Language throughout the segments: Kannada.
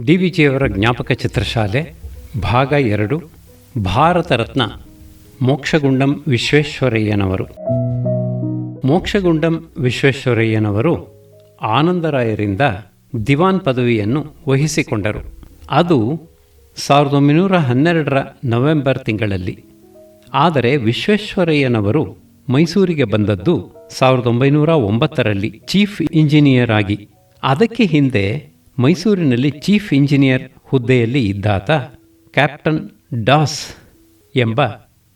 ಡಿ.ವಿ.ಜಿಯವರ ಜ್ಞಾಪಕ ಚಿತ್ರಶಾಲೆ ಭಾಗ 2 ಭಾರತ ರತ್ನ ಮೋಕ್ಷಗುಂಡಂ ವಿಶ್ವೇಶ್ವರಯ್ಯನವರು. ಮೋಕ್ಷಗುಂಡಂ ವಿಶ್ವೇಶ್ವರಯ್ಯನವರು ಆನಂದರಾಯರಿಂದ ದಿವಾನ್ ಪದವಿಯನ್ನು ವಹಿಸಿಕೊಂಡರು. ಅದು 1912ರ ನವೆಂಬರ್ ತಿಂಗಳಲ್ಲಿ. ಆದರೆ ವಿಶ್ವೇಶ್ವರಯ್ಯನವರು ಮೈಸೂರಿಗೆ ಬಂದದ್ದು 1909ರಲ್ಲಿ ಚೀಫ್ ಇಂಜಿನಿಯರ್ ಆಗಿ. ಅದಕ್ಕೆ ಹಿಂದೆ ಮೈಸೂರಿನಲ್ಲಿ ಚೀಫ್ ಇಂಜಿನಿಯರ್ ಹುದ್ದೆಯಲ್ಲಿ ಇದ್ದಾತ ಕ್ಯಾಪ್ಟನ್ ಡಾಸ್ ಎಂಬ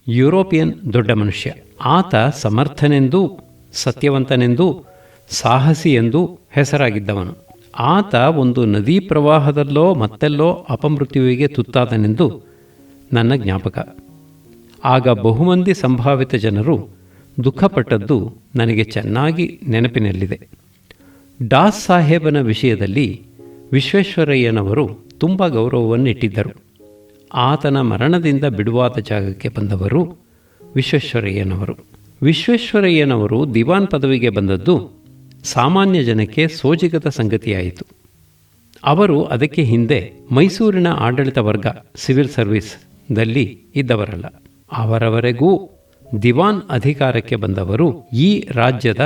ಯುರೋಪಿಯನ್ ದೊಡ್ಡ ಮನುಷ್ಯ. ಆತ ಸಮರ್ಥನೆಂದೂ ಸತ್ಯವಂತನೆಂದೂ ಸಾಹಸಿ ಎಂದೂ ಹೆಸರಾಗಿದ್ದವನು. ಆತ ಒಂದು ನದೀ ಪ್ರವಾಹದಲ್ಲೋ ಮತ್ತೆಲ್ಲೋ ಅಪಮೃತ್ಯುವಿಗೆ ತುತ್ತಾದನೆಂದು ನನ್ನ ಜ್ಞಾಪಕ. ಆಗ ಬಹುಮಂದಿ ಸಂಭಾವಿತ ಜನರು ದುಃಖಪಟ್ಟದ್ದು ನನಗೆ ಚೆನ್ನಾಗಿ ನೆನಪಿನಲ್ಲಿದೆ. ಡಾಸ್ ಸಾಹೇಬನ ವಿಷಯದಲ್ಲಿ ವಿಶ್ವೇಶ್ವರಯ್ಯನವರು ತುಂಬ ಗೌರವವನ್ನಿಟ್ಟಿದ್ದರು. ಆತನ ಮರಣದಿಂದ ಬಿಡುವಾದ ಜಾಗಕ್ಕೆ ಬಂದವರು ವಿಶ್ವೇಶ್ವರಯ್ಯನವರು. ವಿಶ್ವೇಶ್ವರಯ್ಯನವರು ದಿವಾನ್ ಪದವಿಗೆ ಬಂದದ್ದು ಸಾಮಾನ್ಯ ಜನಕ್ಕೆ ಸೋಜಿಗದ ಸಂಗತಿಯಾಯಿತು. ಅವರು ಅದಕ್ಕೆ ಹಿಂದೆ ಮೈಸೂರಿನ ಆಡಳಿತ ವರ್ಗ ಸಿವಿಲ್ ಸರ್ವಿಸ್ದಲ್ಲಿ ಇದ್ದವರಲ್ಲ. ಅವರವರೆಗೂ ದಿವಾನ್ ಅಧಿಕಾರಕ್ಕೆ ಬಂದವರು ಈ ರಾಜ್ಯದ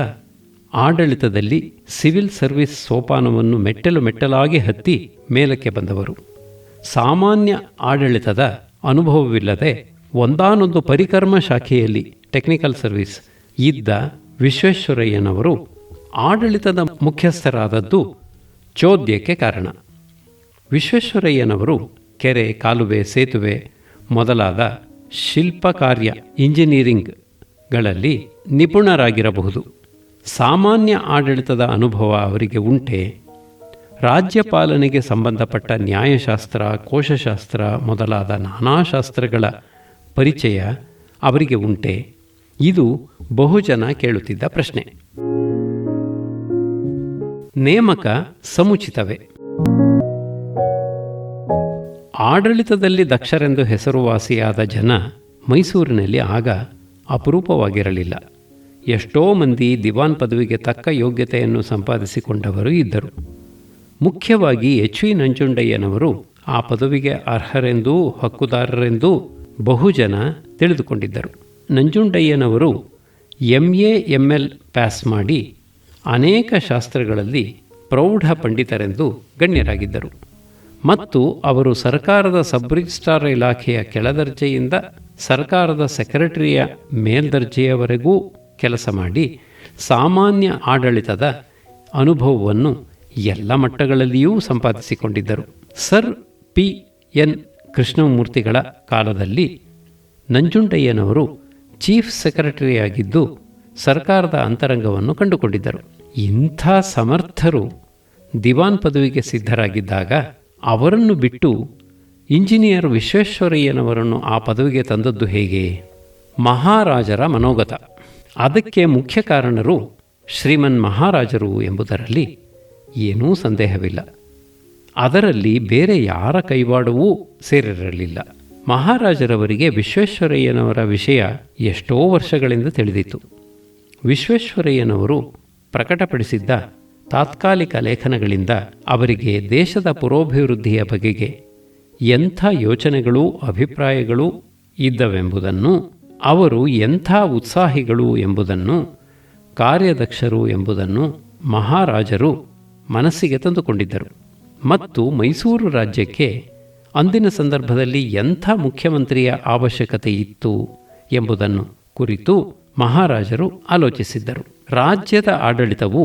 ಆಡಳಿತದಲ್ಲಿ ಸಿವಿಲ್ ಸರ್ವಿಸ್ ಸೋಪಾನವನ್ನು ಮೆಟ್ಟಲು ಮೆಟ್ಟಲಾಗಿ ಹತ್ತಿ ಮೇಲಕ್ಕೆ ಬಂದವರು. ಸಾಮಾನ್ಯ ಆಡಳಿತದ ಅನುಭವವಿಲ್ಲದೆ ಒಂದಾನೊಂದು ಪರಿಕರ್ಮ ಶಾಖೆಯಲ್ಲಿ ಟೆಕ್ನಿಕಲ್ ಸರ್ವಿಸ್ ಇದ್ದ ವಿಶ್ವೇಶ್ವರಯ್ಯನವರು ಆಡಳಿತದ ಮುಖ್ಯಸ್ಥರಾದದ್ದು ಚೋದ್ಯಕ್ಕೆ ಕಾರಣ. ವಿಶ್ವೇಶ್ವರಯ್ಯನವರು ಕೆರೆ, ಕಾಲುವೆ, ಸೇತುವೆ ಮೊದಲಾದ ಶಿಲ್ಪ ಕಾರ್ಯ ಇಂಜಿನಿಯರಿಂಗ್ಗಳಲ್ಲಿ ನಿಪುಣರಾಗಿರಬಹುದು. ಸಾಮಾನ್ಯ ಆಡಳಿತದ ಅನುಭವ ಅವರಿಗೆ ಉಂಟೆ? ರಾಜ್ಯಪಾಲನೆಗೆ ಸಂಬಂಧಪಟ್ಟ ನ್ಯಾಯಶಾಸ್ತ್ರ, ಕೋಶಶಾಸ್ತ್ರ ಮೊದಲಾದ ನಾನಾ ಶಾಸ್ತ್ರಗಳ ಪರಿಚಯ ಅವರಿಗೆ ಉಂಟೆ? ಇದು ಬಹುಜನ ಕೇಳುತ್ತಿದ್ದ ಪ್ರಶ್ನೆ. ನೇಮಕ ಸಮುಚಿತವೇ? ಆಡಳಿತದಲ್ಲಿ ದಕ್ಷರೆಂದು ಹೆಸರುವಾಸಿಯಾದ ಜನ ಮೈಸೂರಿನಲ್ಲಿ ಆಗ ಅಪರೂಪವಾಗಿರಲಿಲ್ಲ. ಎಷ್ಟೋ ಮಂದಿ ದಿವಾನ್ ಪದವಿಗೆ ತಕ್ಕ ಯೋಗ್ಯತೆಯನ್ನು ಸಂಪಾದಿಸಿಕೊಂಡವರು ಇದ್ದರು. ಮುಖ್ಯವಾಗಿ ಎಚ್.ವಿ. ನಂಜುಂಡಯ್ಯನವರು ಆ ಪದವಿಗೆ ಅರ್ಹರೆಂದೂ ಹಕ್ಕುದಾರರೆಂದೂ ಬಹುಜನ ತಿಳಿದುಕೊಂಡಿದ್ದರು. ನಂಜುಂಡಯ್ಯನವರು MA ML ಪಾಸ್ ಮಾಡಿ ಅನೇಕ ಶಾಸ್ತ್ರಗಳಲ್ಲಿ ಪ್ರೌಢ ಪಂಡಿತರೆಂದು ಗಣ್ಯರಾಗಿದ್ದರು. ಮತ್ತು ಅವರು ಸರ್ಕಾರದ ಸಬ್ ರಿಜಿಸ್ಟ್ರಾರ್ ಇಲಾಖೆಯ ಕೆಳದರ್ಜೆಯಿಂದ ಸರ್ಕಾರದ ಸೆಕ್ರೆಟರಿಯ ಮೇಲ್ದರ್ಜೆಯವರೆಗೂ ಕೆಲಸ ಮಾಡಿ ಸಾಮಾನ್ಯ ಆಡಳಿತದ ಅನುಭವವನ್ನು ಎಲ್ಲ ಮಟ್ಟಗಳಲ್ಲಿಯೂ ಸಂಪಾದಿಸಿಕೊಂಡಿದ್ದರು. Sir P.N. ಕೃಷ್ಣಮೂರ್ತಿಗಳ ಕಾಲದಲ್ಲಿ ನಂಜುಂಡಯ್ಯನವರು ಚೀಫ್ ಸೆಕ್ರೆಟರಿಯಾಗಿದ್ದು ಸರ್ಕಾರದ ಅಂತರಂಗವನ್ನು ಕಂಡುಕೊಂಡಿದ್ದರು. ಇಂಥ ಸಮರ್ಥರು ದಿವಾನ್ ಪದವಿಗೆ ಸಿದ್ಧರಾಗಿದ್ದಾಗ ಅವರನ್ನು ಬಿಟ್ಟು ಇಂಜಿನಿಯರ್ ವಿಶ್ವೇಶ್ವರಯ್ಯನವರನ್ನು ಆ ಪದವಿಗೆ ತಂದದ್ದು ಹೇಗೆ? ಮಹಾರಾಜರ ಮನೋಗತ. ಅದಕ್ಕೆ ಮುಖ್ಯ ಕಾರಣರು ಶ್ರೀಮನ್ ಮಹಾರಾಜರು ಎಂಬುದರಲ್ಲಿ ಏನೂ ಸಂದೇಹವಿಲ್ಲ. ಅದರಲ್ಲಿ ಬೇರೆ ಯಾರ ಕೈವಾಡವೂ ಸೇರಿರಲಿಲ್ಲ. ಮಹಾರಾಜರವರಿಗೆ ವಿಶ್ವೇಶ್ವರಯ್ಯನವರ ವಿಷಯ ಎಷ್ಟೋ ವರ್ಷಗಳಿಂದ ತಿಳಿದಿತ್ತು. ವಿಶ್ವೇಶ್ವರಯ್ಯನವರು ಪ್ರಕಟಪಡಿಸಿದ್ದ ತಾತ್ಕಾಲಿಕ ಲೇಖನಗಳಿಂದ ಅವರಿಗೆ ದೇಶದ ಪುರೋಭಿವೃದ್ಧಿಯ ಬಗೆಗೆ ಎಂಥ ಯೋಚನೆಗಳೂ ಅಭಿಪ್ರಾಯಗಳೂ ಇದ್ದವೆಂಬುದನ್ನು, ಅವರು ಎಂಥ ಉತ್ಸಾಹಿಗಳು ಎಂಬುದನ್ನು, ಕಾರ್ಯದಕ್ಷರು ಎಂಬುದನ್ನು ಮಹಾರಾಜರು ಮನಸ್ಸಿಗೆ ತಂದುಕೊಂಡಿದ್ದರು. ಮತ್ತು ಮೈಸೂರು ರಾಜ್ಯಕ್ಕೆ ಅಂದಿನ ಸಂದರ್ಭದಲ್ಲಿ ಎಂಥ ಮುಖ್ಯಮಂತ್ರಿಯ ಅವಶ್ಯಕತೆ ಇತ್ತು ಎಂಬುದನ್ನು ಕುರಿತು ಮಹಾರಾಜರು ಆಲೋಚಿಸಿದ್ದರು. ರಾಜ್ಯದ ಆಡಳಿತವು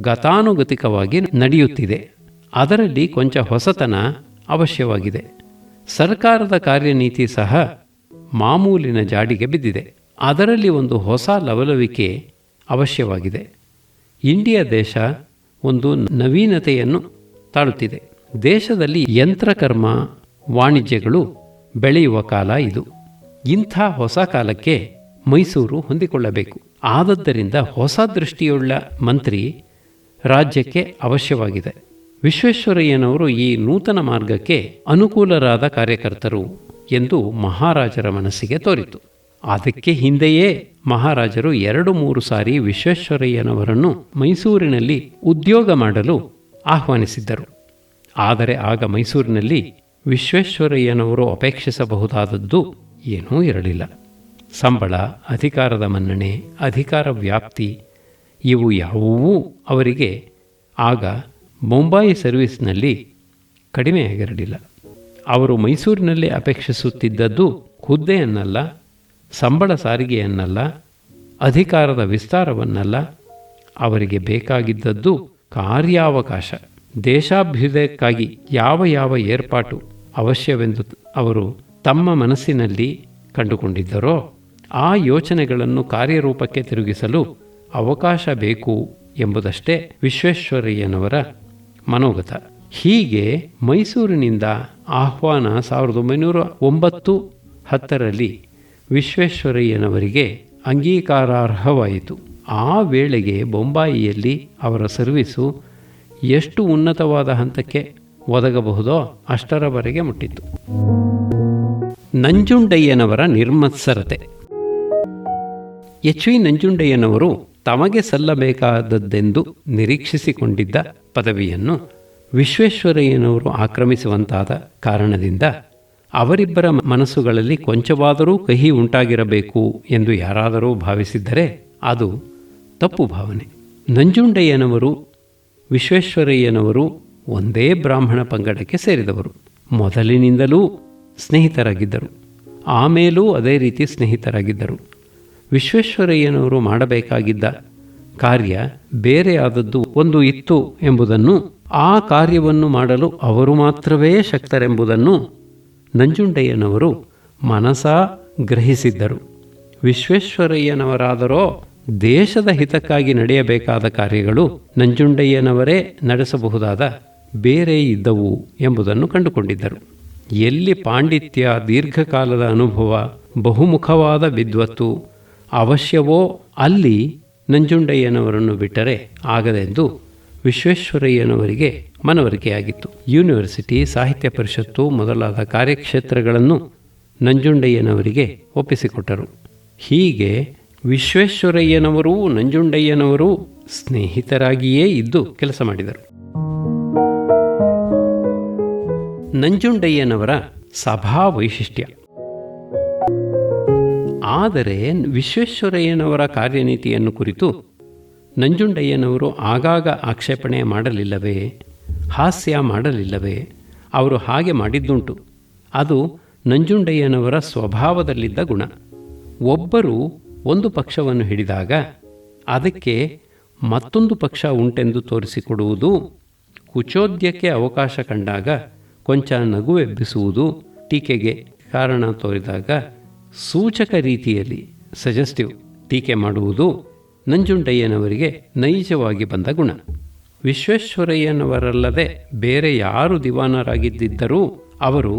ಗತಾನುಗತಿಕವಾಗಿ ನಡೆಯುತ್ತಿದೆ. ಅದರಲ್ಲಿ ಕೊಂಚ ಹೊಸತನ ಅವಶ್ಯವಾಗಿದೆ. ಸರ್ಕಾರದ ಕಾರ್ಯನೀತಿ ಸಹ ಮಾಮೂಲಿನ ಜಾಡಿಗೆ ಬಿದ್ದಿದೆ. ಅದರಲ್ಲಿ ಒಂದು ಹೊಸ ಲವಲವಿಕೆ ಅವಶ್ಯವಾಗಿದೆ. ಇಂಡಿಯಾ ದೇಶ ಒಂದು ನವೀನತೆಯನ್ನು ತಾಳುತ್ತಿದೆ. ದೇಶದಲ್ಲಿ ಯಂತ್ರಕರ್ಮ ವಾಣಿಜ್ಯಗಳು ಬೆಳೆಯುವ ಕಾಲ ಇದು. ಇಂಥ ಹೊಸ ಕಾಲಕ್ಕೆ ಮೈಸೂರು ಹೊಂದಿಕೊಳ್ಳಬೇಕು. ಆದದ್ದರಿಂದ ಹೊಸ ದೃಷ್ಟಿಯುಳ್ಳ ಮಂತ್ರಿ ರಾಜ್ಯಕ್ಕೆ ಅವಶ್ಯವಾಗಿದೆ. ವಿಶ್ವೇಶ್ವರಯ್ಯನವರು ಈ ನೂತನ ಮಾರ್ಗಕ್ಕೆ ಅನುಕೂಲರಾದ ಕಾರ್ಯಕರ್ತರು ಎಂದು ಮಹಾರಾಜರ ಮನಸ್ಸಿಗೆ ತೋರಿತು. ಅದಕ್ಕೆ ಹಿಂದೆಯೇ ಮಹಾರಾಜರು 2-3 ಸಾರಿ ವಿಶ್ವೇಶ್ವರಯ್ಯನವರನ್ನು ಮೈಸೂರಿನಲ್ಲಿ ಉದ್ಯೋಗ ಮಾಡಲು ಆಹ್ವಾನಿಸಿದ್ದರು. ಆದರೆ ಆಗ ಮೈಸೂರಿನಲ್ಲಿ ವಿಶ್ವೇಶ್ವರಯ್ಯನವರು ಅಪೇಕ್ಷಿಸಬಹುದಾದದ್ದು ಏನೂ ಇರಲಿಲ್ಲ. ಸಂಬಳ, ಅಧಿಕಾರದ ಮನ್ನಣೆ, ಅಧಿಕಾರ ವ್ಯಾಪ್ತಿ ಇವು ಯಾವುವೂ ಅವರಿಗೆ ಆಗ ಬೊಂಬಾಯಿ ಸರ್ವಿಸ್ನಲ್ಲಿ ಕಡಿಮೆಯಾಗಿರಲಿಲ್ಲ. ಅವರು ಮೈಸೂರಿನಲ್ಲಿ ಅಪೇಕ್ಷಿಸುತ್ತಿದ್ದದ್ದು ಹುದ್ದೆಯನ್ನಲ್ಲ, ಸಂಬಳ ಸಾರಿಗೆಯನ್ನಲ್ಲ, ಅಧಿಕಾರದ ವಿಸ್ತಾರವನ್ನಲ್ಲ. ಅವರಿಗೆ ಬೇಕಾಗಿದ್ದದ್ದು ಕಾರ್ಯಾವಕಾಶ. ದೇಶಾಭ್ಯುದಯಕ್ಕಾಗಿ ಯಾವ ಯಾವ ಏರ್ಪಾಟು ಅವಶ್ಯವೆಂದು ಅವರು ತಮ್ಮ ಮನಸ್ಸಿನಲ್ಲಿ ಕಂಡುಕೊಂಡಿದ್ದರೋ ಆ ಯೋಚನೆಗಳನ್ನು ಕಾರ್ಯರೂಪಕ್ಕೆ ತಿರುಗಿಸಲು ಅವಕಾಶ ಬೇಕು ಎಂಬುದಷ್ಟೇ ವಿಶ್ವೇಶ್ವರಯ್ಯನವರ ಮನೋಗತ. ಹೀಗೆ ಮೈಸೂರಿನಿಂದ ಆಹ್ವಾನ 1909-10ರಲ್ಲಿ ವಿಶ್ವೇಶ್ವರಯ್ಯನವರಿಗೆ ಅಂಗೀಕಾರಾರ್ಹವಾಯಿತು. ಆ ವೇಳೆಗೆ ಬೊಂಬಾಯಿಯಲ್ಲಿ ಅವರ ಸರ್ವೀಸು ಎಷ್ಟು ಉನ್ನತವಾದ ಹಂತಕ್ಕೆ ಒದಗಬಹುದೋ ಅಷ್ಟರವರೆಗೆ ಮುಟ್ಟಿತ್ತು. ನಂಜುಂಡಯ್ಯನವರ ನಿರ್ಮತ್ಸರತೆ. ಎಚ್ ವಿ ನಂಜುಂಡಯ್ಯನವರು ತಮಗೆ ಸಲ್ಲಬೇಕಾದದ್ದೆಂದು ನಿರೀಕ್ಷಿಸಿಕೊಂಡಿದ್ದ ಪದವಿಯನ್ನು ವಿಶ್ವೇಶ್ವರಯ್ಯನವರು ಆಕ್ರಮಿಸುವಂತಾದ ಕಾರಣದಿಂದ ಅವರಿಬ್ಬರ ಮನಸ್ಸುಗಳಲ್ಲಿ ಕೊಂಚವಾದರೂ ಕಹಿ ಉಂಟಾಗಿರಬೇಕು ಎಂದು ಯಾರಾದರೂ ಭಾವಿಸಿದ್ದರೆ ಅದು ತಪ್ಪು ಭಾವನೆ. ನಂಜುಂಡಯ್ಯನವರು ವಿಶ್ವೇಶ್ವರಯ್ಯನವರು ಒಂದೇ ಬ್ರಾಹ್ಮಣ ಪಂಗಡಕ್ಕೆ ಸೇರಿದವರು. ಮೊದಲಿನಿಂದಲೂ ಸ್ನೇಹಿತರಾಗಿದ್ದರು. ಆಮೇಲೂ ಅದೇ ರೀತಿ ಸ್ನೇಹಿತರಾಗಿದ್ದರು. ವಿಶ್ವೇಶ್ವರಯ್ಯನವರು ಮಾಡಬೇಕಾಗಿದ್ದ ಕಾರ್ಯ ಬೇರೆಯಾದದ್ದು ಒಂದು ಇತ್ತು ಎಂಬುದನ್ನು, ಆ ಕಾರ್ಯವನ್ನು ಮಾಡಲು ಅವರು ಮಾತ್ರವೇ ಶಕ್ತರೆಂಬುದನ್ನು ನಂಜುಂಡಯ್ಯನವರು ಮನಸಾ ಗ್ರಹಿಸಿದ್ದರು. ವಿಶ್ವೇಶ್ವರಯ್ಯನವರಾದರೋ ದೇಶದ ಹಿತಕ್ಕಾಗಿ ನಡೆಯಬೇಕಾದ ಕಾರ್ಯಗಳು ನಂಜುಂಡಯ್ಯನವರೇ ನಡೆಸಬಹುದಾದ ಬೇರೆ ಇದ್ದವು ಎಂಬುದನ್ನು ಕಂಡುಕೊಂಡಿದ್ದರು. ಎಲ್ಲಿ ಪಾಂಡಿತ್ಯ, ದೀರ್ಘಕಾಲದ ಅನುಭವ, ಬಹುಮುಖವಾದ ವಿದ್ವತ್ತು ಅವಶ್ಯವೋ ಅಲ್ಲಿ ನಂಜುಂಡಯ್ಯನವರನ್ನು ಬಿಟ್ಟರೆ ಆಗದೆಂದು ವಿಶ್ವೇಶ್ವರಯ್ಯನವರಿಗೆ ಮನವರಿಕೆಯಾಗಿತ್ತು. ಯೂನಿವರ್ಸಿಟಿ, ಸಾಹಿತ್ಯ ಪರಿಷತ್ತು ಮೊದಲಾದ ಕಾರ್ಯಕ್ಷೇತ್ರಗಳನ್ನು ನಂಜುಂಡಯ್ಯನವರಿಗೆ ಒಪ್ಪಿಸಿಕೊಟ್ಟರು. ಹೀಗೆ ವಿಶ್ವೇಶ್ವರಯ್ಯನವರೂ ನಂಜುಂಡಯ್ಯನವರೂ ಸ್ನೇಹಿತರಾಗಿಯೇ ಇದ್ದು ಕೆಲಸ ಮಾಡಿದರು. ನಂಜುಂಡಯ್ಯನವರ ಸಭಾ ವೈಶಿಷ್ಟ್ಯ. ಆದರೆ ವಿಶ್ವೇಶ್ವರಯ್ಯನವರ ಕಾರ್ಯನೀತಿಯನ್ನು ಕುರಿತು ನಂಜುಂಡಯ್ಯನವರು ಆಗಾಗ ಆಕ್ಷೇಪಣೆ ಮಾಡಲಿಲ್ಲವೇ, ಹಾಸ್ಯ ಮಾಡಲಿಲ್ಲವೇ? ಅವರು ಹಾಗೆ ಮಾಡಿದ್ದುಂಟು. ಅದು ನಂಜುಂಡಯ್ಯನವರ ಸ್ವಭಾವದಲ್ಲಿದ್ದ ಗುಣ. ಒಬ್ಬರು ಒಂದು ಪಕ್ಷವನ್ನು ಹಿಡಿದಾಗ ಅದಕ್ಕೆ ಮತ್ತೊಂದು ಪಕ್ಷ ಉಂಟೆಂದು ತೋರಿಸಿಕೊಡುವುದು, ಕುಚೋದ್ಯಕ್ಕೆ ಅವಕಾಶ ಕಂಡಾಗ ಕೊಂಚ ನಗುವೆಬ್ಬಿಸುವುದು, ಟೀಕೆಗೆ ಕಾರಣ ತೋರಿದಾಗ ಸೂಚಕ ರೀತಿಯಲ್ಲಿ ಸಜೆಸ್ಟಿವ್ ಟೀಕೆ ಮಾಡುವುದು ನಂಜುಂಡಯ್ಯನವರಿಗೆ ನೈಜವಾಗಿ ಬಂದ ಗುಣ. ವಿಶ್ವೇಶ್ವರಯ್ಯನವರಲ್ಲದೆ ಬೇರೆ ಯಾರು ದಿವಾನರಾಗಿದ್ದರೂ ಅವರು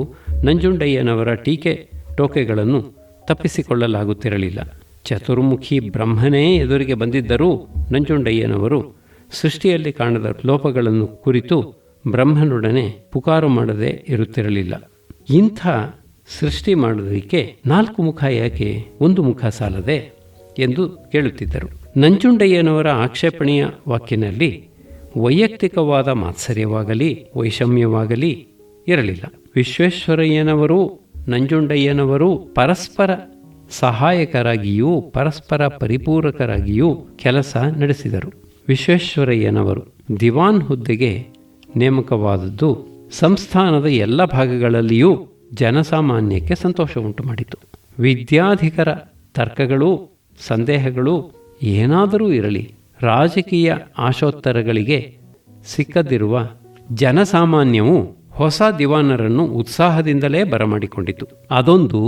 ನಂಜುಂಡಯ್ಯನವರ ಟೀಕೆ ಟೋಕೆಗಳನ್ನು ತಪ್ಪಿಸಿಕೊಳ್ಳಲಾಗುತ್ತಿರಲಿಲ್ಲ. ಚತುರ್ಮುಖಿ ಬ್ರಹ್ಮನೇ ಎದುರಿಗೆ ಬಂದಿದ್ದರೂ ನಂಜುಂಡಯ್ಯನವರು ಸೃಷ್ಟಿಯಲ್ಲಿ ಕಾಣದ ಲೋಪಗಳನ್ನು ಕುರಿತು ಬ್ರಹ್ಮನೊಡನೆ ಪುಕಾರು ಮಾಡದೆ ಇರುತ್ತಿರಲಿಲ್ಲ. ಇಂಥ ಸೃಷ್ಟಿ ಮಾಡೋದಕ್ಕೆ 4 ಮುಖ ಯಾಕೆ, ಒಂದು ಮುಖ ಸಾಲದೆ ಎಂದು ಕೇಳುತ್ತಿದ್ದರು. ನಂಜುಂಡಯ್ಯನವರ ಆಕ್ಷೇಪಣೆಯ ವಾಕ್ಯನಲ್ಲಿ ವೈಯಕ್ತಿಕವಾದ ಮಾತ್ಸರ್ಯವಾಗಲಿ ವೈಷಮ್ಯವಾಗಲಿ ಇರಲಿಲ್ಲ. ವಿಶ್ವೇಶ್ವರಯ್ಯನವರು ನಂಜುಂಡಯ್ಯನವರು ಪರಸ್ಪರ ಸಹಾಯಕರಾಗಿಯೂ ಪರಸ್ಪರ ಪರಿಪೂರಕರಾಗಿಯೂ ಕೆಲಸ ನಡೆಸಿದರು. ವಿಶ್ವೇಶ್ವರಯ್ಯನವರು ದಿವಾನ್ ಹುದ್ದೆಗೆ ನೇಮಕವಾದದ್ದು ಸಂಸ್ಥಾನದ ಎಲ್ಲ ಭಾಗಗಳಲ್ಲಿಯೂ ಜನಸಾಮಾನ್ಯಕ್ಕೆ ಸಂತೋಷ ಉಂಟು ಮಾಡಿತು. ವಿದ್ಯಾಧಿಕರ ತರ್ಕಗಳು, ಸಂದೇಹಗಳು ಏನಾದರೂ ಇರಲಿ, ರಾಜಕೀಯ ಆಶೋತ್ತರಗಳಿಗೆ ಸಿಕ್ಕದಿರುವ ಜನಸಾಮಾನ್ಯವು ಹೊಸ ದಿವಾನರನ್ನು ಉತ್ಸಾಹದಿಂದಲೇ ಬರಮಾಡಿಕೊಂಡಿತು. ಅದೊಂದು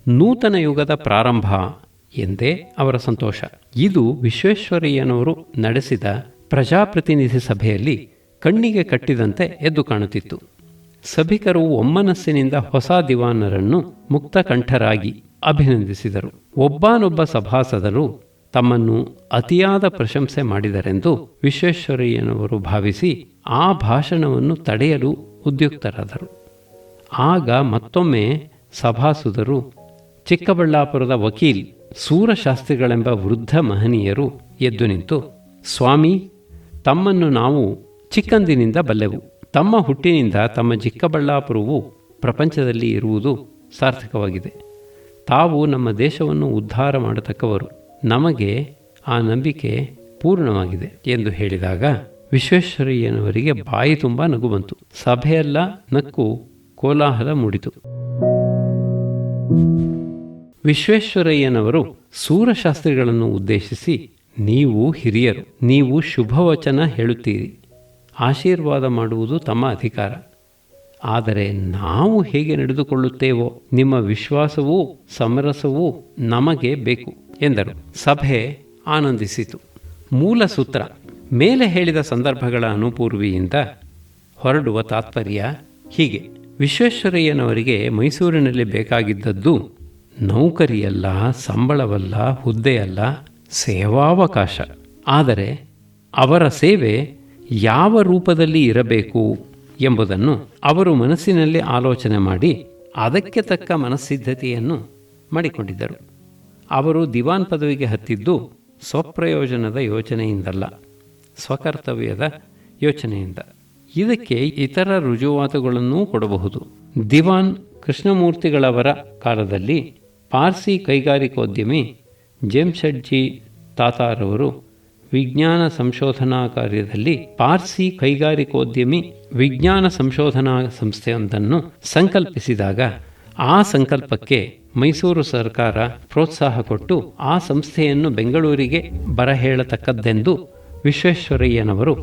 ನೂತನ ಯುಗದ ಪ್ರಾರಂಭ ಎಂದೇ ಅವರ ಸಂತೋಷ. ಇದು ವಿಶ್ವೇಶ್ವರಯ್ಯನವರು ನಡೆಸಿದ ಪ್ರಜಾಪ್ರತಿನಿಧಿ ಸಭೆಯಲ್ಲಿ ಕಣ್ಣಿಗೆ ಕಟ್ಟಿದಂತೆ ಎದ್ದು ಕಾಣುತ್ತಿತ್ತು. ಸಭಿಕರು ಒಮ್ಮನಸ್ಸಿನಿಂದ ಹೊಸ ದಿವಾನರನ್ನು ಮುಕ್ತಕಂಠರಾಗಿ ಅಭಿನಂದಿಸಿದರು. ಒಬ್ಬನೊಬ್ಬ ಸಭಾಸದರು ತಮ್ಮನ್ನು ಅತಿಯಾದ ಪ್ರಶಂಸೆ ಮಾಡಿದರೆಂದು ವಿಶ್ವೇಶ್ವರಯ್ಯನವರು ಭಾವಿಸಿ ಆ ಭಾಷಣವನ್ನು ತಡೆಯಲು ಉದ್ಯುಕ್ತರಾದರು. ಆಗ ಮತ್ತೊಮ್ಮೆ ಸಭಾಸುದರು ಚಿಕ್ಕಬಳ್ಳಾಪುರದ ವಕೀಲ್ ಸೂರಶಾಸ್ತ್ರಿಗಳೆಂಬ ವೃದ್ಧ ಮಹನೀಯರು ಎದ್ದು ನಿಂತು, ಸ್ವಾಮಿ, ತಮ್ಮನ್ನು ನಾವು ಚಿಕ್ಕಂದಿನಿಂದ ಬಲ್ಲೆವು. ತಮ್ಮ ಹುಟ್ಟಿನಿಂದ ತಮ್ಮ ಚಿಕ್ಕಬಳ್ಳಾಪುರವು ಪ್ರಪಂಚದಲ್ಲಿ ಇರುವುದು ಸಾರ್ಥಕವಾಗಿದೆ. ತಾವು ನಮ್ಮ ದೇಶವನ್ನು ಉದ್ಧಾರ ಮಾಡತಕ್ಕವರು, ನಮಗೆ ಆ ನಂಬಿಕೆ ಪೂರ್ಣವಾಗಿದೆ ಎಂದು ಹೇಳಿದಾಗ ವಿಶ್ವೇಶ್ವರಯ್ಯನವರಿಗೆ ಬಾಯಿ ತುಂಬ ನಗು ಬಂತು. ಸಭೆಯೆಲ್ಲ ನಕ್ಕು ಕೋಲಾಹಲ ಮೂಡಿತು. ವಿಶ್ವೇಶ್ವರಯ್ಯನವರು ಸೂರಶಾಸ್ತ್ರಿಗಳನ್ನು ಉದ್ದೇಶಿಸಿ, ನೀವು ಹಿರಿಯರು, ನೀವು ಶುಭವಚನ ಹೇಳುತ್ತೀರಿ, ಆಶೀರ್ವಾದ ಮಾಡುವುದು ತಮ್ಮ ಅಧಿಕಾರ. ಆದರೆ ನಾವು ಹೇಗೆ ನಡೆದುಕೊಳ್ಳುತ್ತೇವೋ ನಿಮ್ಮ ವಿಶ್ವಾಸವೂ ಸಮರಸವೂ ನಮಗೆ ಬೇಕು ಎಂದರು. ಸಭೆ ಆನಂದಿಸಿತು. ಮೂಲ ಸೂತ್ರ: ಮೇಲೆ ಹೇಳಿದ ಸಂದರ್ಭಗಳ ಅನುಪೂರ್ವಿಯಿಂದ ಹೊರಡುವ ತಾತ್ಪರ್ಯ ಹೀಗೆ. ವಿಶ್ವೇಶ್ವರಯ್ಯನವರಿಗೆ ಮೈಸೂರಿನಲ್ಲಿ ಬೇಕಾಗಿದ್ದದ್ದು ನೌಕರಿಯಲ್ಲ, ಸಂಬಳವಲ್ಲ, ಹುದ್ದೆಯಲ್ಲ, ಸೇವಾವಕಾಶ. ಆದರೆ ಅವರ ಸೇವೆ ಯಾವ ರೂಪದಲ್ಲಿ ಇರಬೇಕು ಎಂಬುದನ್ನು ಅವರು ಮನಸ್ಸಿನಲ್ಲಿ ಆಲೋಚನೆ ಮಾಡಿ ಅದಕ್ಕೆ ತಕ್ಕ ಮನಸ್ಸಿದ್ಧತೆಯನ್ನು ಮಾಡಿಕೊಂಡಿದ್ದರು. ಅವರು ದಿವಾನ್ ಪದವಿಗೆ ಹತ್ತಿದ್ದು ಸ್ವಪ್ರಯೋಜನದ ಯೋಚನೆಯಿಂದಲ್ಲ, ಸ್ವಕರ್ತವ್ಯದ ಯೋಚನೆಯಿಂದ. ಇದಕ್ಕೆ ಇತರ ರುಜುವಾತುಗಳನ್ನೂ ಕೊಡಬಹುದು. ದಿವಾನ್ ಕೃಷ್ಣಮೂರ್ತಿಗಳವರ ಕಾಲದಲ್ಲಿ ಪಾರ್ಸಿ ಕೈಗಾರಿಕೋದ್ಯಮಿ ಜೆಮ್ಶೆಡ್ಜಿ ತಾತಾರವರು ವಿಜ್ಞಾನ ಸಂಶೋಧನಾ ಕಾರ್ಯದಲ್ಲಿ ಪಾರ್ಸಿ ಕೈಗಾರಿಕೋದ್ಯಮಿ ವಿಜ್ಞಾನ ಸಂಶೋಧನಾ ಸಂಸ್ಥೆಯೊಂದನ್ನು ಸಂಕಲ್ಪಿಸಿದಾಗ ಆ ಸಂಕಲ್ಪಕ್ಕೆ ಮೈಸೂರು ಸರ್ಕಾರ ಪ್ರೋತ್ಸಾಹ ಕೊಟ್ಟು ಆ ಸಂಸ್ಥೆಯನ್ನು ಬೆಂಗಳೂರಿಗೆ ಬರಹೇಳತಕ್ಕದ್ದೆಂದು ವಿಶ್ವೇಶ್ವರಯ್ಯನವರು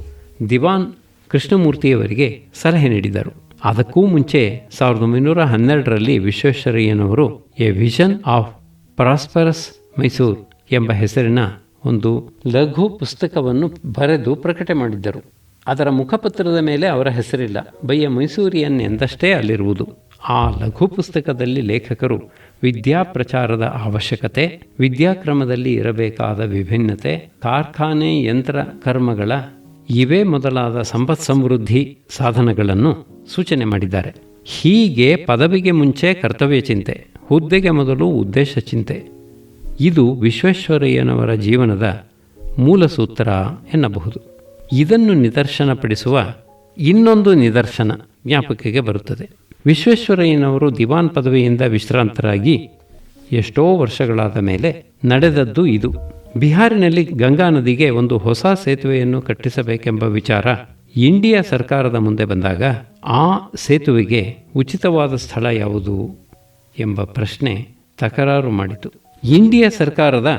ದಿವಾನ್ ಕೃಷ್ಣಮೂರ್ತಿಯವರಿಗೆ ಸಲಹೆ ನೀಡಿದರು. ಅದಕ್ಕೂ ಮುಂಚೆ 1912ರಲ್ಲಿ ವಿಶ್ವೇಶ್ವರಯ್ಯನವರು a vision of prosperous Mysuru ಎಂಬ ಹೆಸರಿನ ಒಂದು ಲಘು ಪುಸ್ತಕವನ್ನು ಬರೆದು ಪ್ರಕಟ ಮಾಡಿದ್ದರು. ಅದರ ಮುಖಪತ್ರದ ಮೇಲೆ ಅವರ ಹೆಸರಿಲ್ಲ, ಬಯ್ಯ ಮೈಸೂರಿಯನ್ ಎಂದಷ್ಟೇ ಅಲ್ಲಿರುವುದು. ಆ ಲಘು ಪುಸ್ತಕದಲ್ಲಿ ಲೇಖಕರು ವಿದ್ಯಾಪ್ರಚಾರದ ಅವಶ್ಯಕತೆ, ವಿದ್ಯಾಕ್ರಮದಲ್ಲಿ ಇರಬೇಕಾದ ವಿಭಿನ್ನತೆ, ಕಾರ್ಖಾನೆ ಯಂತ್ರ ಕರ್ಮಗಳ ಇವೇ ಮೊದಲಾದ ಸಂಪತ್ ಸಮೃದ್ಧಿ ಸಾಧನಗಳನ್ನು ಸೂಚನೆ ಮಾಡಿದ್ದಾರೆ. ಹೀಗೆ ಪದವಿಗೆ ಮುಂಚೆ ಕರ್ತವ್ಯ ಚಿಂತೆ, ಹುದ್ದೆಗೆ ಮೊದಲು ಉದ್ದೇಶ ಚಿಂತೆ, ಇದು ವಿಶ್ವೇಶ್ವರಯ್ಯನವರ ಜೀವನದ ಮೂಲ ಸೂತ್ರ ಎನ್ನಬಹುದು. ಇದನ್ನು ನಿದರ್ಶನಪಡಿಸುವ ಇನ್ನೊಂದು ನಿದರ್ಶನ ಜ್ಞಾಪಕಕ್ಕೆ ಬರುತ್ತದೆ. ವಿಶ್ವೇಶ್ವರಯ್ಯನವರು ದಿವಾನ್ ಪದವಿಯಿಂದ ವಿಶ್ರಾಂತರಾಗಿ ಎಷ್ಟೋ ವರ್ಷಗಳಾದ ಮೇಲೆ ನಡೆದದ್ದು ಇದು. ಬಿಹಾರಿನಲ್ಲಿ ಗಂಗಾ ನದಿಗೆ ಒಂದು ಹೊಸ ಸೇತುವೆಯನ್ನು ಕಟ್ಟಿಸಬೇಕೆಂಬ ವಿಚಾರ ಇಂಡಿಯಾ ಸರ್ಕಾರದ ಮುಂದೆ ಬಂದಾಗ ಆ ಸೇತುವೆಗೆ ಉಚಿತವಾದ ಸ್ಥಳ ಯಾವುದು ಎಂಬ ಪ್ರಶ್ನೆ ತಕರಾರು ಮಾಡಿತು. ಇಂಡಿಯಾ ಸರ್ಕಾರದ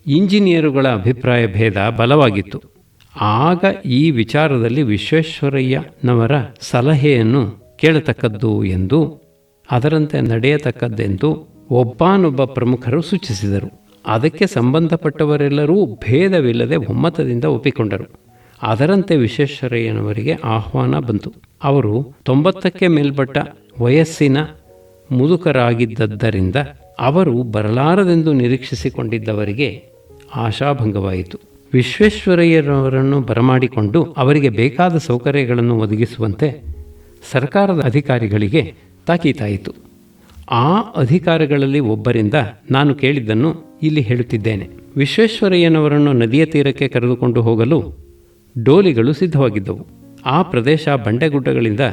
ಇಂಜಿನಿಯರುಗಳ ಅಭಿಪ್ರಾಯ ಭೇದ ಬಲವಾಗಿತ್ತು. ಆಗ ಈ ವಿಚಾರದಲ್ಲಿ ವಿಶ್ವೇಶ್ವರಯ್ಯನವರ ಸಲಹೆಯನ್ನು ಕೇಳತಕ್ಕದ್ದು ಎಂದು, ಅದರಂತೆ ನಡೆಯತಕ್ಕದ್ದೆಂದು ಒಬ್ಬನೊಬ್ಬ ಪ್ರಮುಖರು ಸೂಚಿಸಿದರು. ಅದಕ್ಕೆ ಸಂಬಂಧಪಟ್ಟವರೆಲ್ಲರೂ ಭೇದವಿಲ್ಲದೆ ಒಮ್ಮತದಿಂದ ಒಪ್ಪಿಕೊಂಡರು. ಅದರಂತೆ ವಿಶ್ವೇಶ್ವರಯ್ಯನವರಿಗೆ ಆಹ್ವಾನ ಬಂತು. ಅವರು 90ಕ್ಕೆ ಮೇಲ್ಪಟ್ಟ ವಯಸ್ಸಿನ ಮುದುಕರಾಗಿದ್ದರಿಂದ ಅವರು ಬರಲಾರದೆಂದು ನಿರೀಕ್ಷಿಸಿಕೊಂಡಿದ್ದವರಿಗೆ ಆಶಾಭಂಗವಾಯಿತು. ವಿಶ್ವೇಶ್ವರಯ್ಯನವರನ್ನು ಬರಮಾಡಿಕೊಂಡು ಅವರಿಗೆ ಬೇಕಾದ ಸೌಕರ್ಯಗಳನ್ನು ಒದಗಿಸುವಂತೆ ಸರ್ಕಾರದ ಅಧಿಕಾರಿಗಳಿಗೆ ತಾಕೀತಾಯಿತು. ಆ ಅಧಿಕಾರಿಗಳಲ್ಲಿ ಒಬ್ಬರಿಂದ ನಾನು ಕೇಳಿದ್ದನ್ನು ಇಲ್ಲಿ ಹೇಳುತ್ತಿದ್ದೇನೆ. ವಿಶ್ವೇಶ್ವರಯ್ಯನವರನ್ನು ನದಿಯ ತೀರಕ್ಕೆ ಕರೆದುಕೊಂಡು ಹೋಗಲು ಡೋಲಿಗಳು ಸಿದ್ಧವಾಗಿದ್ದವು. ಆ ಪ್ರದೇಶ ಬಂಡೆಗುಡ್ಡಗಳಿಂದ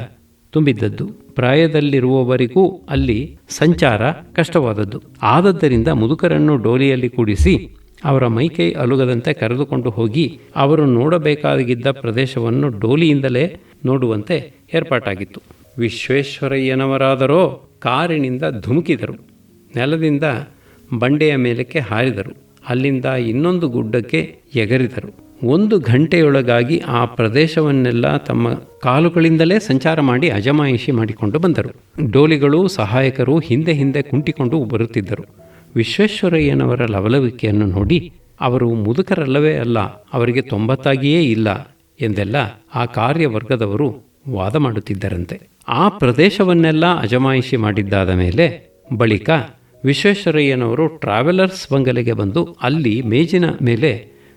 ತುಂಬಿದ್ದದ್ದು. ಪ್ರಾಯದಲ್ಲಿರುವವರಿಗೂ ಅಲ್ಲಿ ಸಂಚಾರ ಕಷ್ಟವಾದದ್ದು. ಆದದ್ದರಿಂದ ಮುದುಕರನ್ನು ಡೋಲಿಯಲ್ಲಿ ಕೂಡಿಸಿ ಅವರ ಮೈಕೈ ಅಲುಗದಂತೆ ಕರೆದುಕೊಂಡು ಹೋಗಿ ಅವರು ನೋಡಬೇಕಾಗಿದ್ದ ಪ್ರದೇಶವನ್ನು ಡೋಲಿಯಿಂದಲೇ ನೋಡುವಂತೆ ಏರ್ಪಾಟಾಗಿತ್ತು. ವಿಶ್ವೇಶ್ವರಯ್ಯನವರಾದರೋ ಕಾರಿನಿಂದ ಧುಮುಕಿದರು. ನೆಲದಿಂದ ಬಂಡೆಯ ಮೇಲಕ್ಕೆ ಹಾರಿದರು. ಅಲ್ಲಿಂದ ಇನ್ನೊಂದು ಗುಡ್ಡಕ್ಕೆ ಎಗರಿದರು. 1 ಗಂಟೆಯೊಳಗಾಗಿ ಆ ಪ್ರದೇಶವನ್ನೆಲ್ಲ ತಮ್ಮ ಕಾಲುಗಳಿಂದಲೇ ಸಂಚಾರ ಮಾಡಿ ಅಜಮಾಯಿಷಿ ಮಾಡಿಕೊಂಡು ಬಂದರು. ಡೋಲಿಗಳು ಸಹಾಯಕರು ಹಿಂದೆ ಹಿಂದೆ ಕುಂಟಿಕೊಂಡು ಬರುತ್ತಿದ್ದರು. ವಿಶ್ವೇಶ್ವರಯ್ಯನವರ ಲವಲವಿಕೆಯನ್ನು ನೋಡಿ ಅವರು ಮುದುಕರಲ್ಲವೇ ಅಲ್ಲ, ಅವರಿಗೆ 90 ಇಲ್ಲ ಎಂದೆಲ್ಲ ಆ ಕಾರ್ಯವರ್ಗದವರು ವಾದ ಮಾಡುತ್ತಿದ್ದರಂತೆ. ಆ ಪ್ರದೇಶವನ್ನೆಲ್ಲ ಅಜಮಾಯಿಷಿ ಮಾಡಿದ್ದಾದ ಮೇಲೆ ಬಳಿಕ ವಿಶ್ವೇಶ್ವರಯ್ಯನವರು ಟ್ರಾವೆಲರ್ಸ್ ಬಂಗಲೆಗೆ ಬಂದು ಅಲ್ಲಿ ಮೇಜಿನ ಮೇಲೆ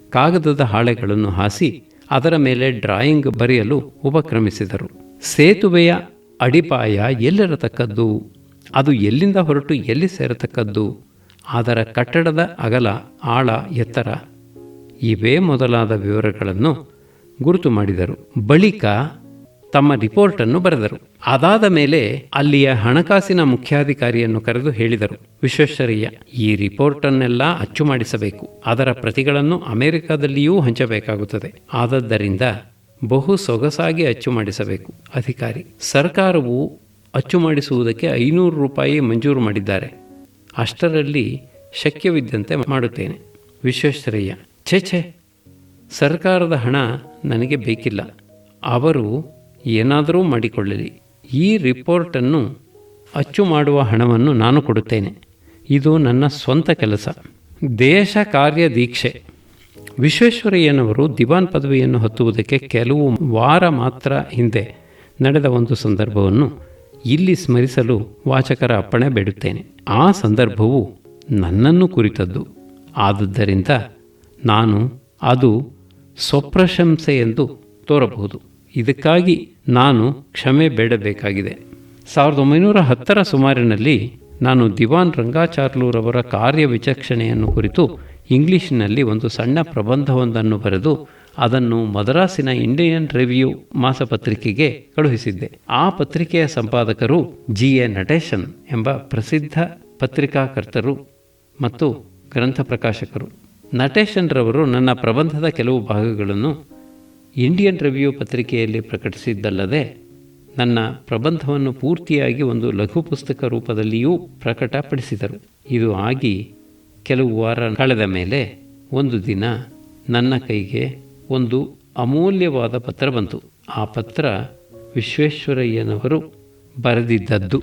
ಕಾಗದದ ಹಾಳೆಗಳನ್ನು ಹಾಸಿ ಅದರ ಮೇಲೆ ಡ್ರಾಯಿಂಗ್ ಬರೆಯಲು ಉಪಕ್ರಮಿಸಿದರು. ಸೇತುವೆಯ ಅಡಿಪಾಯ ಎಲ್ಲಿರತಕ್ಕದ್ದು, ಅದು ಎಲ್ಲಿಂದ ಹೊರಟು ಎಲ್ಲಿ ಸೇರತಕ್ಕದ್ದು, ಅದರ ಕಟ್ಟಡದ ಅಗಲ, ಆಳ, ಎತ್ತರ ಇವೇ ಮೊದಲಾದ ವಿವರಗಳನ್ನು ಗುರುತು ಮಾಡಿದರು. ಬಳಿಕ ತಮ್ಮ ರಿಪೋರ್ಟನ್ನು ಬರೆದರು. ಅದಾದ ಮೇಲೆ ಅಲ್ಲಿಯ ಹಣಕಾಸಿನ ಮುಖ್ಯಾಧಿಕಾರಿಯನ್ನು ಕರೆದು ಹೇಳಿದರು, ವಿಶ್ವೇಶ್ವರಯ್ಯ, ಈ ರಿಪೋರ್ಟನ್ನೆಲ್ಲ ಅಚ್ಚು ಮಾಡಿಸಬೇಕು, ಅದರ ಪ್ರತಿಗಳನ್ನು ಅಮೆರಿಕದಲ್ಲಿಯೂ ಹಂಚಬೇಕಾಗುತ್ತದೆ. ಆದದ್ದರಿಂದ ಬಹು ಸೊಗಸಾಗಿ ಅಚ್ಚು ಮಾಡಿಸಬೇಕು. ಅಧಿಕಾರಿ, ಸರ್ಕಾರವು ಅಚ್ಚು ಮಾಡಿಸುವುದಕ್ಕೆ 500 ರೂಪಾಯಿ ಮಂಜೂರು ಮಾಡಿದ್ದಾರೆ, ಅಷ್ಟರಲ್ಲಿ ಶಕ್ಯವಿದ್ದಂತೆ ಮಾಡುತ್ತೇನೆ. ವಿಶ್ವೇಶ್ವರಯ್ಯ, ಛೇ, ಸರ್ಕಾರದ ಹಣ ನನಗೆ ಬೇಕಿಲ್ಲ, ಅವರು ಏನಾದರೂ ಮಾಡಿಕೊಳ್ಳಲಿ, ಈ ರಿಪೋರ್ಟನ್ನು ಅಚ್ಚು ಮಾಡುವ ಹಣವನ್ನು ನಾನು ಕೊಡುತ್ತೇನೆ, ಇದು ನನ್ನ ಸ್ವಂತ ಕೆಲಸ. ದೇಶ ಕಾರ್ಯ ದೀಕ್ಷೆ. ವಿಶ್ವೇಶ್ವರಯ್ಯನವರು ದಿವಾನ್ ಪದವಿಯನ್ನು ಹತ್ತುವುದಕ್ಕೆ ಕೆಲವು ವಾರ ಮಾತ್ರ ಹಿಂದೆ ನಡೆದ ಒಂದು ಸಂದರ್ಭವನ್ನು ಇಲ್ಲಿ ಸ್ಮರಿಸಲು ವಾಚಕರ ಅಪ್ಪಣೆ ಬೇಡುತ್ತೇನೆ. ಆ ಸಂದರ್ಭವು ನನ್ನನ್ನು ಕುರಿತದ್ದು ಆದುದರಿಂದ ಅದು ಸ್ವಪ್ರಶಂಸೆ ಎಂದು ತೋರಬಹುದು. ಇದಕ್ಕಾಗಿ ನಾನು ಕ್ಷಮೆ ಬೇಡಬೇಕಾಗಿದೆ. 1910ರ ಸುಮಾರಿನಲ್ಲಿ ನಾನು ದಿವಾನ್ ರಂಗಾಚಾರ್ಲುರವರ ಕಾರ್ಯ ವಿಚಕ್ಷಣೆಯನ್ನು ಕುರಿತು ಇಂಗ್ಲಿಷ್ನಲ್ಲಿ ಒಂದು ಸಣ್ಣ ಪ್ರಬಂಧವೊಂದನ್ನು ಬರೆದು ಅದನ್ನು ಮದ್ರಾಸಿನ ಇಂಡಿಯನ್ ರಿವ್ಯೂ ಮಾಸಪತ್ರಿಕೆಗೆ ಕಳುಹಿಸಿದ್ದೆ. ಆ ಪತ್ರಿಕೆಯ ಸಂಪಾದಕರು G.A. ನಟೇಶನ್ ಎಂಬ ಪ್ರಸಿದ್ಧ ಪತ್ರಿಕಾಕರ್ತರು ಮತ್ತು ಗ್ರಂಥ ಪ್ರಕಾಶಕರು. ನಟೇಶನ್ರವರು ನನ್ನ ಪ್ರಬಂಧದ ಕೆಲವು ಭಾಗಗಳನ್ನು ಇಂಡಿಯನ್ ರಿವ್ಯೂ ಪತ್ರಿಕೆಯಲ್ಲಿ ಪ್ರಕಟಿಸಿದ್ದಲ್ಲದೆ ನನ್ನ ಪ್ರಬಂಧವನ್ನು ಪೂರ್ತಿಯಾಗಿ ಒಂದು ಲಘು ಪುಸ್ತಕ ರೂಪದಲ್ಲಿಯೂ ಪ್ರಕಟಪಡಿಸಿದರು. ಇದು ಆಗಿ ಕೆಲವು ವಾರ ಕಳೆದ ಮೇಲೆ ಒಂದು ದಿನ ನನ್ನ ಕೈಗೆ ಒಂದು ಅಮೂಲ್ಯವಾದ ಪತ್ರ ಬಂತು. ಆ ಪತ್ರ ವಿಶ್ವೇಶ್ವರಯ್ಯನವರು ಬರೆದಿದ್ದದ್ದು.